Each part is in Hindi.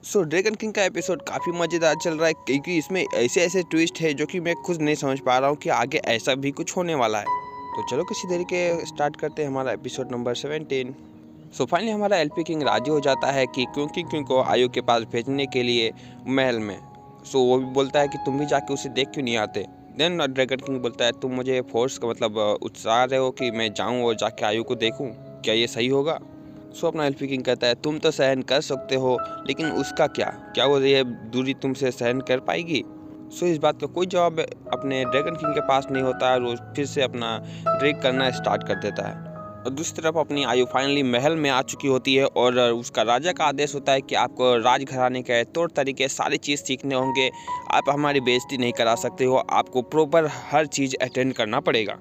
ड्रैगन किंग का एपिसोड काफ़ी मज़ेदार चल रहा है क्योंकि इसमें ऐसे ऐसे ट्विस्ट है जो कि मैं खुद नहीं समझ पा रहा हूँ कि आगे ऐसा भी कुछ होने वाला है। तो चलो किसी देरी के स्टार्ट करते हैं हमारा एपिसोड नंबर 17। फाइनली हमारा एलपी किंग राजी हो जाता है कि क्योंकि किंग को आयु के पास भेजने के लिए महल में। वो भी बोलता है कि तुम भी जाके उसे देख क्यों नहीं आते। देन ड्रैगन किंग बोलता है तुम मुझे फोर्स का मतलब उत्साह रहे हो कि मैं जाऊँ और जाके आयु को देखूँ, क्या ये सही होगा। अपना एल्फी किंग कहता है तुम तो सहन कर सकते हो, लेकिन उसका क्या क्या वो ये दूरी तुमसे सहन कर पाएगी। इस बात का कोई जवाब अपने ड्रैगन किंग के पास नहीं होता है। वो फिर से अपना ड्रैग करना स्टार्ट कर देता है। और दूसरी तरफ अपनी आयु फाइनली महल में आ चुकी होती है और उसका राजा का आदेश होता है कि आपको राजघराने के तौर तरीके सारी चीज़ सीखने होंगे। आप हमारी बेइज्जती नहीं करा सकते हो, आपको प्रॉपर हर चीज़ अटेंड करना पड़ेगा।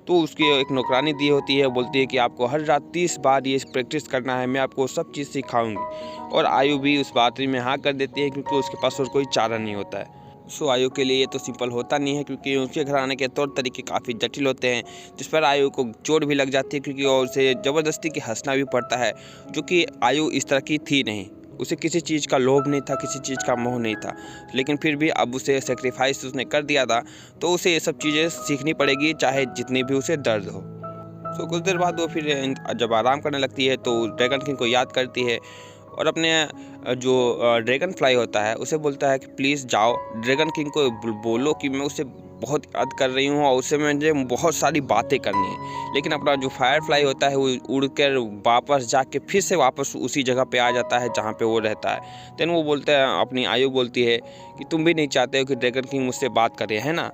तो उसकी एक नौकरानी दी होती है, बोलती है कि आपको हर रात 30 बार ये प्रैक्टिस करना है, मैं आपको सब चीज़ सिखाऊंगी। और आयु भी उस बात में हाँ कर देती है क्योंकि उसके पास और कोई चारा नहीं होता है। आयु के लिए ये तो सिंपल होता नहीं है क्योंकि उसके घराने के तौर तरीके काफ़ी जटिल होते हैं, जिस पर आयु को चोट भी लग जाती है क्योंकि उसे ज़बरदस्ती की हंसना भी पड़ता है, जो कि आयु इस तरह की थी नहीं। उसे किसी चीज़ का लोभ नहीं था, किसी चीज़ का मोह नहीं था, लेकिन फिर भी अब उसे सेक्रीफाइस उसने कर दिया था, तो उसे ये सब चीज़ें सीखनी पड़ेगी चाहे जितनी भी उसे दर्द हो। कुछ देर बाद वो फिर जब आराम करने लगती है तो ड्रैगन किंग को याद करती है और अपने जो ड्रैगन फ्लाई होता है उसे बोलता है कि प्लीज़ जाओ ड्रैगन किंग को बोलो कि मैं उसे बहुत याद कर रही हूँ और उससे मुझे बहुत सारी बातें करनी है। लेकिन अपना जो फायर फ्लाई होता है वो उड़कर वापस जाके फिर से वापस उसी जगह पे आ जाता है जहाँ पे वो रहता है। देन वो बोलता है, अपनी आयु बोलती है कि तुम भी नहीं चाहते हो कि ड्रैगन किंग मुझसे बात करे, है ना।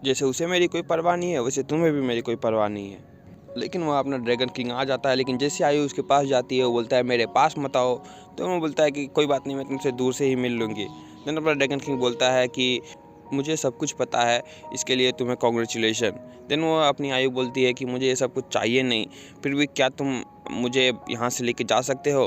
जैसे उसे मेरी कोई परवाह नहीं है वैसे तुम्हें भी मेरी कोई परवाह नहीं है। लेकिन वो अपना ड्रैगन किंग आ जाता है, लेकिन जैसे आयु उसके पास जाती है वो बोलता है मेरे पास मत आओ। तो वो बोलता है कि कोई बात नहीं, मैं तुमसे दूर से ही मिल लूँगी। देन अपना ड्रैगन किंग बोलता है कि मुझे सब कुछ पता है, इसके लिए तुम्हें कॉन्ग्रेचुलेशन। देन वो अपनी आयु बोलती है कि मुझे ये सब कुछ चाहिए नहीं, फिर भी क्या तुम मुझे यहाँ से लेके जा सकते हो।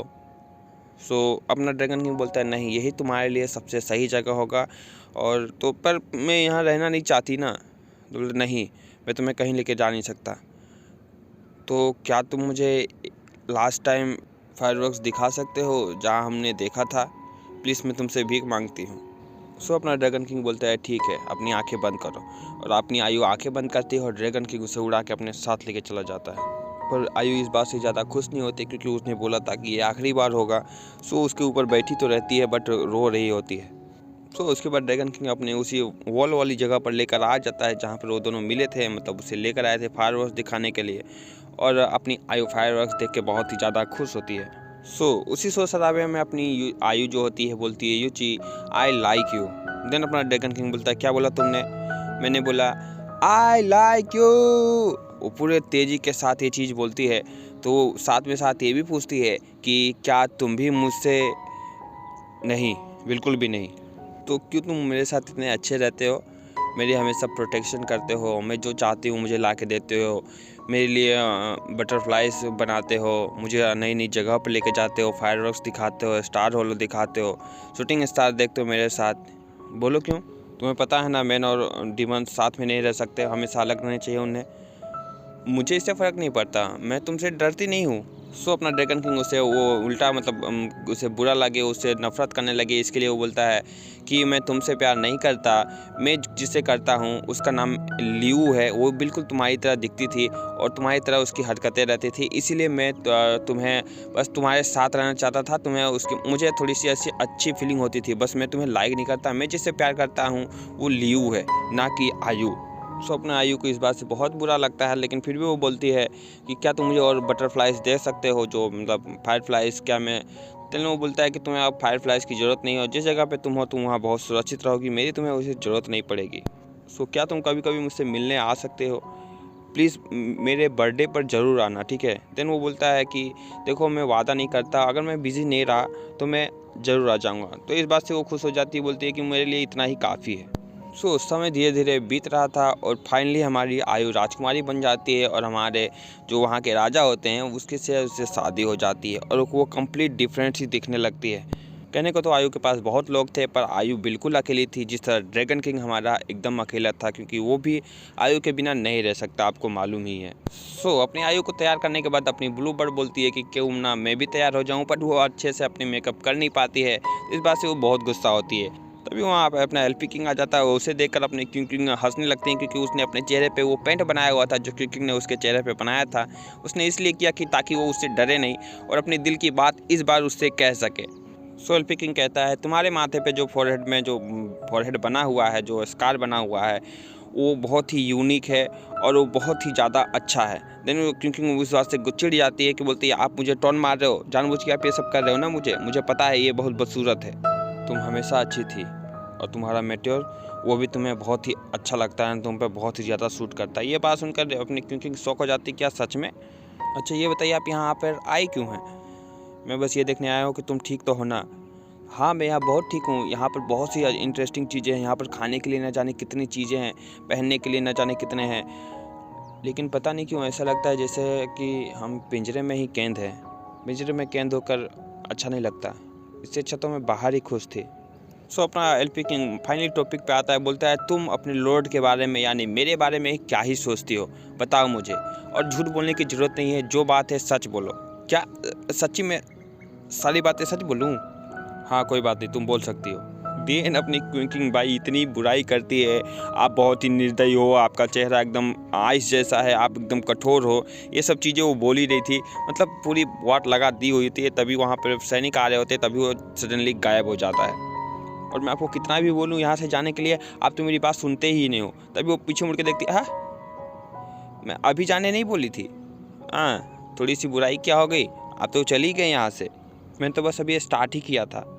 अपना ड्रैगन किंग बोलता है नहीं, यही तुम्हारे लिए सबसे सही जगह होगा। और तो पर मैं यहाँ रहना नहीं चाहती ना। तो बोले नहीं, मैं तुम्हें कहीं लेके जा नहीं सकता। तो क्या तुम मुझे लास्ट टाइम फायरवर्क्स दिखा सकते हो जहाँ हमने देखा था, प्लीज़ मैं तुमसे भीख मांगती हूँ। अपना ड्रैगन किंग बोलता है ठीक है, अपनी आंखें बंद करो। और अपनी आयु आंखें बंद करती है और ड्रैगन किंग उसे उड़ा के अपने साथ लेके चला जाता है। पर आयु इस बात से ज़्यादा खुश नहीं होती क्योंकि उसने बोला था कि ये आखिरी बार होगा। उसके ऊपर बैठी तो रहती है बट रो रही होती है। उसके बाद ड्रैगन किंग अपने उसी वॉल वाली जगह पर लेकर आ जाता है जहाँ पर वो दोनों मिले थे, मतलब उसे लेकर आए थे फायरवर्क्स दिखाने के लिए। और अपनी आयु फायरवर्क्स देख के बहुत ही ज़्यादा खुश होती है। उसी शोर शराबे में अपनी आयु जो होती है बोलती है युची आई लाइक यू। देन अपना ड्रैगन किंग बोलता है क्या बोला तुमने। मैंने बोला आई लाइक यू। वो पूरे तेज़ी के साथ ये चीज़ बोलती है, तो साथ में साथ ये भी पूछती है कि क्या तुम भी मुझसे। नहीं, बिल्कुल भी नहीं। तो क्यों तुम मेरे साथ इतने अच्छे रहते हो, मेरी हमेशा प्रोटेक्शन करते हो, मैं जो चाहती हूँ मुझे ला के देते हो, मेरे लिए बटरफ्लाइज बनाते हो, मुझे नई नई जगह पर लेके जाते हो, फायरवर्क्स दिखाते हो, स्टार होलो दिखाते हो, शूटिंग स्टार देखते हो मेरे साथ। बोलो क्यों। तुम्हें पता है ना मैन और डीमन साथ में नहीं रह सकते, हमेशा अलग रहने चाहिए उन्हें। मुझे इससे फ़र्क नहीं पड़ता, मैं तुमसे डरती नहीं हूँ। अपना ड्रैगन किंग उसे वो उल्टा मतलब उसे बुरा लगे, उससे नफरत करने लगे, इसके लिए वो बोलता है कि मैं तुमसे प्यार नहीं करता, मैं जिससे करता हूँ उसका नाम लियू है, वो बिल्कुल तुम्हारी तरह दिखती थी और तुम्हारी तरह उसकी हरकतें रहती थी, इसीलिए मैं तुम्हें बस तुम्हारे साथ रहना चाहता था। तुम्हें उसकी मुझे थोड़ी सी ऐसी अच्छी फीलिंग होती थी, बस मैं तुम्हें लाइक नहीं करता। मैं जिससे प्यार करता हूँ वो लियू है, ना कि आयु। अपने आयु को इस बात से बहुत बुरा लगता है, लेकिन फिर भी वो बोलती है कि क्या तुम मुझे और बटरफ्लाइज दे सकते हो, जो मतलब फायरफ्लाइज। क्या मैं तेल वो बोलता है कि तुम्हें अब फायरफ्लाइज की ज़रूरत नहीं हो, जिस जगह पे तुम हो तुम वहाँ बहुत सुरक्षित रहोगी, मेरी तुम्हें उसे ज़रूरत नहीं पड़ेगी। क्या तुम कभी कभी मुझसे मिलने आ सकते हो, प्लीज़ मेरे बर्थडे पर ज़रूर आना, ठीक है। देन वो बोलता है कि देखो मैं वादा नहीं करता, अगर मैं बिज़ी नहीं रहा तो मैं ज़रूर आ जाऊँगा। तो इस बात से वो खुश हो जाती है, बोलती है कि मेरे लिए इतना ही काफ़ी है। उस समय धीरे धीरे बीत रहा था और फाइनली हमारी आयु राजकुमारी बन जाती है और हमारे जो वहाँ के राजा होते हैं उसके से उससे शादी हो जाती है और वो कंप्लीट डिफरेंट ही दिखने लगती है कहने को तो आयु के पास बहुत लोग थे, पर आयु बिल्कुल अकेली थी, जिस तरह ड्रैगन किंग हमारा एकदम अकेला था, क्योंकि वो भी आयु के बिना नहीं रह सकता, आपको मालूम ही है। अपनी आयु को तैयार करने के बाद अपनी ब्लू बर्ड बोलती है कि क्यों ना मैं भी तैयार हो जाऊँ, पर वो अच्छे से अपनी मेकअप कर नहीं पाती है। इस बात से वो बहुत गुस्सा होती है। तभी वहाँ पर अपना एलपी किंग आ जाता है। उसे देखकर अपने क्यूंग किंग हंसने लगते हैं, क्योंकि उसने अपने चेहरे पे वो पेंट बनाया हुआ था जो क्यूंग किंग ने उसके चेहरे पे बनाया था। उसने इसलिए किया कि ताकि वो उससे डरे नहीं और अपने दिल की बात इस बार उससे कह सके। एलपी किंग कहता है, तुम्हारे माथे पे जो फोरहेड में जो फोरहेड बना हुआ है, जो स्कार बना हुआ है, वो बहुत ही यूनिक है और वो बहुत ही ज़्यादा अच्छा है। देन क्योंकि उस बात से चिढ़ जाती है कि बोलती है, आप मुझे टॉन्ट मार रहे हो, जानबूझ के आप ये सब कर रहे हो ना, मुझे पता है ये बहुत बदसूरत है। तुम हमेशा अच्छी थी और तुम्हारा मेट्योर वो भी तुम्हें बहुत ही अच्छा लगता है, तुम पे बहुत ही ज़्यादा सूट करता है। ये बात सुनकर अपनी क्योंकि शौक हो जाती, क्या सच में? अच्छा ये बताइए, आप यहाँ पर आए क्यों हैं? मैं बस ये देखने आया हूँ कि तुम ठीक तो हो ना। हाँ मैं यहाँ बहुत ठीक हूँ। यहाँ पर बहुत सी इंटरेस्टिंग चीज़ें हैं। यहाँ पर खाने के लिए न जाने कितनी चीज़ें हैं, पहनने के लिए न जाने कितने हैं, लेकिन पता नहीं क्यों ऐसा लगता है जैसे कि हम पिंजरे में ही कैद हैं। पिंजरे में कैद होकर अच्छा नहीं लगता, इससे अच्छा तो मैं बाहर ही खुश थी। अपना एलपी किंग फाइनली टॉपिक पे आता है, बोलता है, तुम अपने लॉर्ड के बारे में यानी मेरे बारे में क्या ही सोचती हो, बताओ मुझे। और झूठ बोलने की ज़रूरत नहीं है, जो बात है सच बोलो। क्या सच्ची में सारी बातें सच बोलूँ? हाँ कोई बात नहीं, तुम बोल सकती हो। देन अपनी क्विंकिंग बाई इतनी बुराई करती है, आप बहुत ही निर्दयी हो, आपका चेहरा एकदम आइस जैसा है, आप एकदम कठोर हो, ये सब चीज़ें वो बोल ही रही थी। मतलब पूरी वाट लगा दी हुई थी। तभी वहाँ पर सैनिक आ रहे होते, तभी वो सडनली गायब हो जाता है। और मैं आपको कितना भी बोलूँ यहाँ से जाने के लिए, आप तो मेरी बात सुनते ही नहीं हो। तभी वो पीछे मुड़ के देखती, हाँ मैं अभी जाने नहीं बोली थी, हाँ थोड़ी सी बुराई क्या हो गई, आप तो चली गए यहाँ से, मैंने तो बस अभी स्टार्ट ही किया था।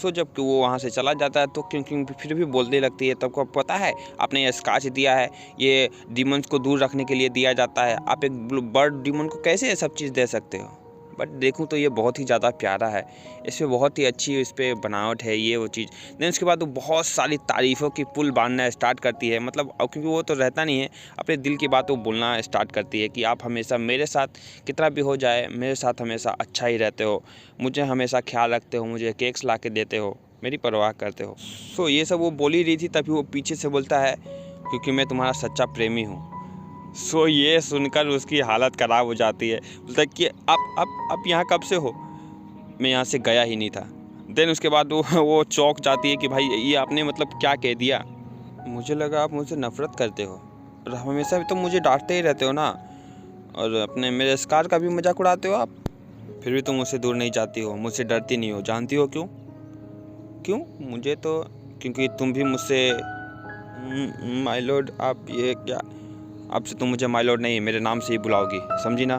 जब कि वो वहाँ से चला जाता है तो क्योंकि फिर भी बोलने लगती है, तब को पता है आपने ये स्काच दिया है, ये डीमंस को दूर रखने के लिए दिया जाता है, आप एक बर्ड डीमन को कैसे ये सब चीज़ दे सकते हो? बट देखूँ तो ये बहुत ही ज़्यादा प्यारा है, इसमें बहुत ही अच्छी इस पर बनावट है, ये वो चीज़। देन उसके बाद वो बहुत सारी तारीफ़ों की पुल बांधना स्टार्ट करती है। मतलब क्योंकि वो तो रहता नहीं है, अपने दिल की बात वो बोलना स्टार्ट करती है कि आप हमेशा मेरे साथ कितना भी हो जाए, मेरे साथ हमेशा अच्छा ही रहते हो, मुझे हमेशा ख्याल रखते हो, मुझे केक्स ला के देते हो, मेरी परवाह करते हो। ये सब वो बोल ही रही थी, तभी वो पीछे से बोलता है, क्योंकि मैं तुम्हारा सच्चा प्रेमी हूँ। ये सुनकर उसकी हालत ख़राब हो जाती है। बोलता है कि आप यहाँ कब से हो? मैं यहाँ से गया ही नहीं था। देन उसके बाद वो चौंक जाती है कि भाई ये आपने मतलब क्या कह दिया? मुझे लगा आप मुझसे नफ़रत करते हो और हमेशा तो मुझे डांटते ही रहते हो ना, और अपने मेरे स्कार का भी मजाक उड़ाते हो आप। फिर भी तुम मुझसे दूर नहीं जाती हो, मुझसे डरती नहीं हो। जानती हो क्यों? क्यों? मुझे तो क्योंकि तुम भी मुझसे माय लॉर्ड, आप ये क्या, अब से तुम मुझे माय लॉर्ड नहीं मेरे नाम से ही बुलाओगी, समझी ना?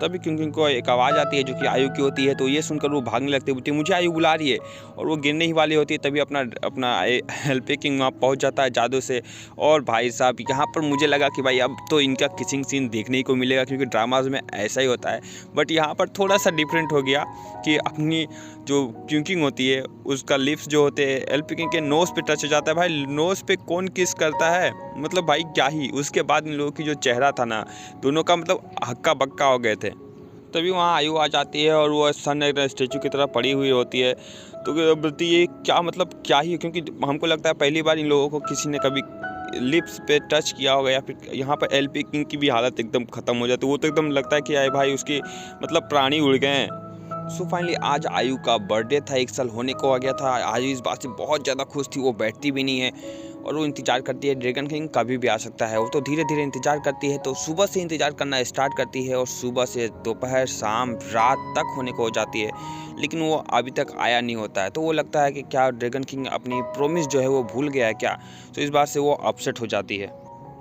तभी क्योंकि उनको एक आवाज़ आती है जो कि आयु की होती है, तो ये सुनकर वो भागने लगते हैं, बोलती है मुझे आयु बुला रही है, और वो गिरने ही वाली होती है। तभी अपना एलपी किंग वहाँ पहुँच जाता है जादू से। और भाई साहब यहाँ पर मुझे लगा कि भाई अब तो इनका किसिंग सीन देखने को मिलेगा, क्योंकि ड्रामाज में ऐसा ही होता है। बट यहाँ पर थोड़ा सा डिफरेंट हो गया कि अपनी जो क्यूकिंग होती है उसका लिप्स जो होते हैं एलपी किंग के नोज़ पे टच हो जाता है। भाई नोज़ पे कौन किस करता है, मतलब भाई क्या ही। उसके बाद इन लोगों की जो चेहरा था ना, दोनों का मतलब हक्का बक्का हो गए थे। तभी वहाँ आयु आ जाती है और वो सन स्टेचू की तरह पड़ी हुई होती है। तो बोलती है क्या मतलब क्या ही, क्योंकि हमको लगता है पहली बार इन लोगों को किसी ने कभी लिप्स पे टच किया होगा, या फिर यहाँ पर एलपी किंग की भी हालत एकदम ख़त्म हो जाती है। वो तो एकदम लगता है कि आए भाई उसके मतलब प्राणी उड़ गए हैं। फाइनली आज आयु का बर्थडे था, 1 साल होने को आ गया था। आयु इस बात से बहुत ज़्यादा खुश थी, वो बैठती भी नहीं है और वो इंतज़ार करती है ड्रैगन किंग कभी भी आ सकता है। वो तो धीरे धीरे इंतज़ार करती है, तो सुबह से इंतज़ार करना स्टार्ट करती है और सुबह से दोपहर शाम रात तक होने को हो जाती है, लेकिन वो अभी तक आया नहीं होता है। तो वो लगता है कि क्या ड्रैगन किंग अपनी प्रॉमिस जो है वो भूल गया है क्या? तो इस बात से वो अपसेट हो जाती है।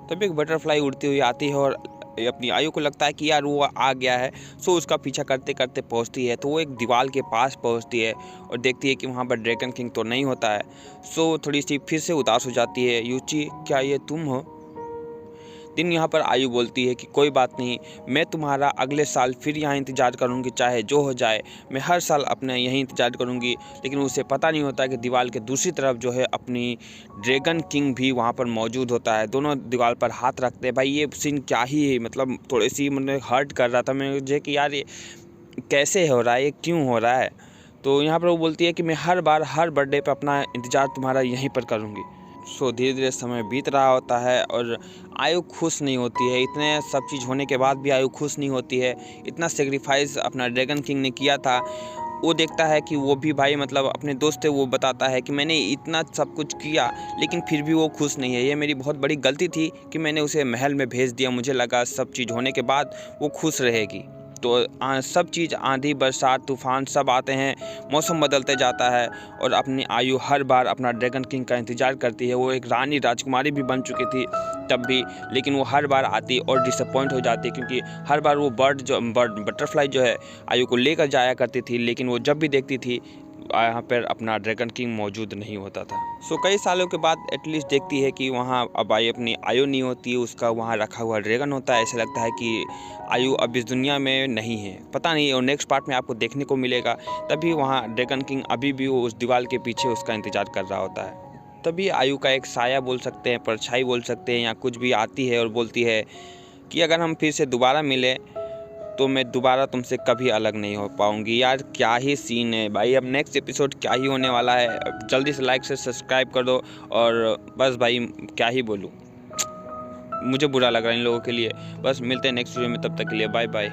तभी एक बटरफ्लाई उड़ती हुई आती है और अपनी आयु को लगता है कि यार वो आ गया है। उसका पीछा करते करते पहुंचती है, तो वो एक दीवार के पास पहुंचती है और देखती है कि वहाँ पर ड्रैगन किंग तो नहीं होता है। थोड़ी सी फिर से उदास हो जाती है। यूची क्या ये तुम हो? दिन यहाँ पर आयु बोलती है कि कोई बात नहीं, मैं तुम्हारा अगले साल फिर यहाँ इंतज़ार करूँगी, चाहे जो हो जाए। मैं हर साल अपने यहीं इंतज़ार करूँगी। लेकिन उसे पता नहीं होता कि दीवार के दूसरी तरफ जो है अपनी ड्रैगन किंग भी वहाँ पर मौजूद होता है। दोनों दीवार पर हाथ रखते हैं। भाई ये सीन क्या ही है, मतलब थोड़ी सी मुझे हर्ट कर रहा था मुझे कि यार ये कैसे हो रहा है, ये क्यों हो रहा है। तो यहाँ पर वो बोलती है कि मैं हर बार हर बर्थडे पे अपना इंतज़ार तुम्हारा यहीं पर करूँगी। सो धीरे धीरे समय बीत रहा होता है और आयु खुश नहीं होती है। इतने सब चीज़ होने के बाद भी आयु खुश नहीं होती है। इतना सेक्रीफाइस अपना ड्रैगन किंग ने किया था। वो देखता है कि वो भी भाई मतलब अपने दोस्त है, वो बताता है कि मैंने इतना सब कुछ किया लेकिन फिर भी वो खुश नहीं है। ये मेरी बहुत बड़ी गलती थी कि मैंने उसे महल में भेज दिया। मुझे लगा सब चीज़ होने के बाद वो खुश रहेगी। तो सब चीज़ आंधी बरसात तूफान सब आते हैं, मौसम बदलते जाता है और अपनी आयु हर बार अपना ड्रैगन किंग का इंतज़ार करती है। वो एक रानी राजकुमारी भी बन चुकी थी तब भी, लेकिन वो हर बार आती और डिसअपॉइंट हो जाती क्योंकि हर बार वो बटरफ्लाई जो है आयु को लेकर जाया करती थी, लेकिन वो जब भी देखती थी यहाँ पर अपना ड्रैगन किंग मौजूद नहीं होता था। सो कई सालों के बाद एटलीस्ट देखती है कि वहाँ अब अपनी आयु नहीं होती, उसका वहाँ रखा हुआ ड्रैगन होता है। ऐसा लगता है कि आयु अब इस दुनिया में नहीं है, पता नहीं। और नेक्स्ट पार्ट में आपको देखने को मिलेगा तभी वहाँ ड्रैगन किंग अभी भी वो उस दीवार के पीछे उसका इंतज़ार कर रहा होता है। तभी आयु का एक साया बोल सकते हैं, परछाई बोल सकते हैं या कुछ भी आती है और बोलती है कि अगर हम फिर से दोबारा मिले तो मैं दोबारा तुमसे कभी अलग नहीं हो पाऊंगी। यार क्या ही सीन है भाई, अब नेक्स्ट एपिसोड क्या ही होने वाला है। अब जल्दी से लाइक से सब्सक्राइब कर दो। और बस भाई क्या ही बोलूँ, मुझे बुरा लग रहा है इन लोगों के लिए। बस मिलते हैं नेक्स्ट वीडियो में, तब तक के लिए बाय बाय।